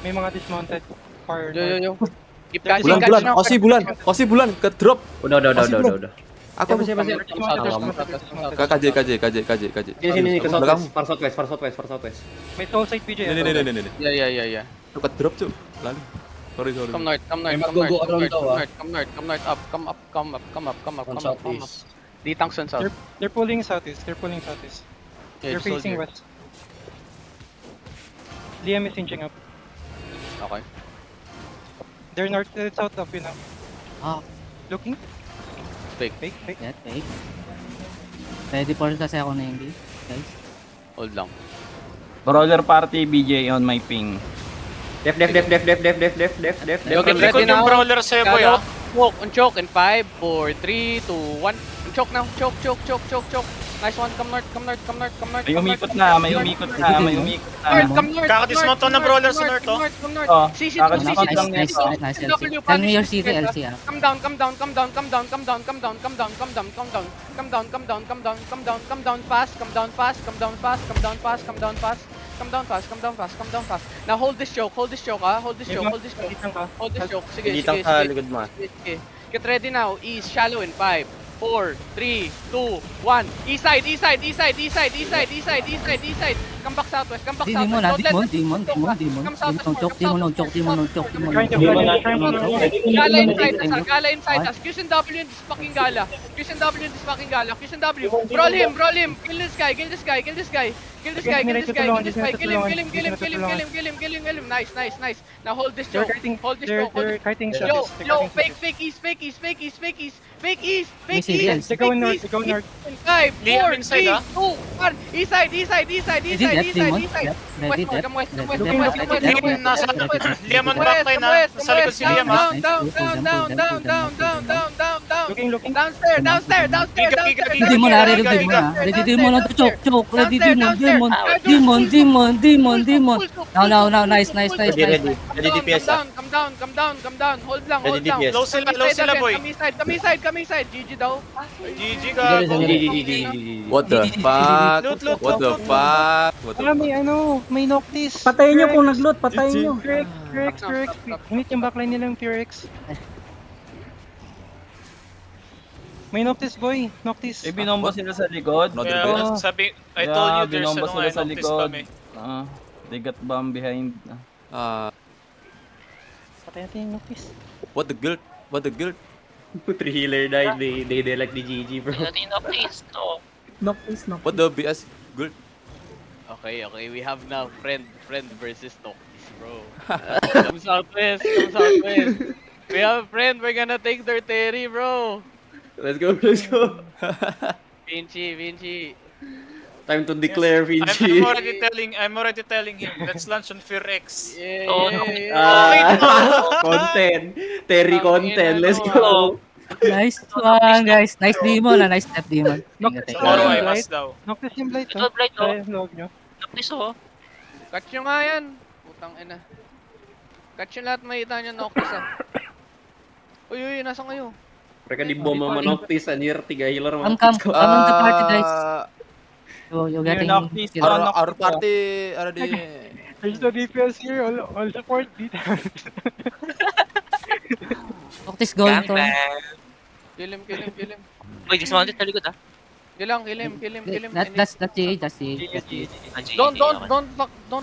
May mga dismounted fire. Yo. Keep Bulan, catching, Bulan, catch Osi bulan, Osi bulan, ke drop. Udah. Aku Siapa? KJ. Sini ke Belakang. southwest, far southwest. May soul side PJ. Ini. Yeah. Itu ke drop cuy. Lalu. Sorry. Come north, May mag-go around daw, ah. come north, come up. Southeast. Di tungsten south. They're pulling southeast. Yeah, They're facing soldier. west. Liam is inching up. Okay. They're north, south of you now. Ah, Looking. Fake. yeah, take. Ready for kasi ako na hindi. Guys. Hold lang. Brawler party BJ on my ping. Def. Okay, Likod yung brawler sa'yo, boy, ah. Choke in 5, 4, 3, 2, 1. Choke now. Choke. Nice one. Come north. May umikot na. Come north. Kakadismount to ng brawler sa north, oh. Come north. Oh, CC kakadismount to lang Nice, nito. nice, LC. Tell me your CT, LC ah. Come down, fast. Now hold this choke, ah. Hold this choke. Sige. likod mo. Sige. Get ready now. East, shallow in 5, 4, 3, 2, 1. East side. Come back southwest. Demon ah, demon. Come south. Demon. Trying to Gala inside us. Q and W in this fucking Gala. Q and W. Roll him. Kill this guy. Kill this guy. Kill him. Nice. Now hold this choke. They're kiting Yo, southeast. fake east. They're going north. 5, Liam 4, inside, 3, ah. 2, 1. East side. Ready, demon. Ready, Come west. Liam, nasa Liam on back line, ah. Nasa likod si Liam, ah. Looking. Downstairs. Demon ah, ready demon ah. Choke. Ready demon. Now, nice. Ready DPS, ah. Come down. Hold lang. Ready DPS. Low sila, boy. Come inside. GG daw. GG ka, go. What the fuck? Loot. What the fuck? May Noctis. Patayin nyo kung nag-loot, patayin nyo. Pure X. Init yung backline nila yung Pure X. May Noctis boy. Noctis. Eh, binombo sila sa likod. Not Kaya really. sabi, I told you there's binombo sila sa notice likod. kami. They got bomb behind. Patay natin yung Noctis. What the guild? Three healer died, they like the GG, bro. Noctis. What the BS guild? Okay, we have now friend versus Noctis, bro. Come southwest. We have a friend, we're gonna take their Terry, bro. Let's go. Vinci. Time to declare, I'm Vinci. already telling him, let's launch on Fear X. Yeah. Content. Terry content, let's go. Nice one, guys. Nice demon ah, nice step demon. Tomorrow I must daw. Noctis yung blight. Ito, blight, oh. Sa loob nyo. Catch nyo nga yan. Putang ina. Catch nyo lahat, makita nyo Noctis ah. Uy, nasan kayo? Mereka di bom sama Noctis, anjir. 3 healer Come on the party, guys. You getting Noctis, kill. Our party ada di. There's the DPS here. All support dito. Noctis going to. Kill him. Uy, dismounted sa likod, ah. Kill him. That's GA. Don't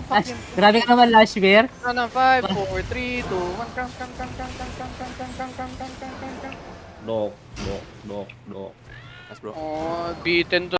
fuck him. Grabe ka naman, Lashbear. No, 5, 4, 3, 2, 1. Come. Dok. Mas bro. Oh, beaten to.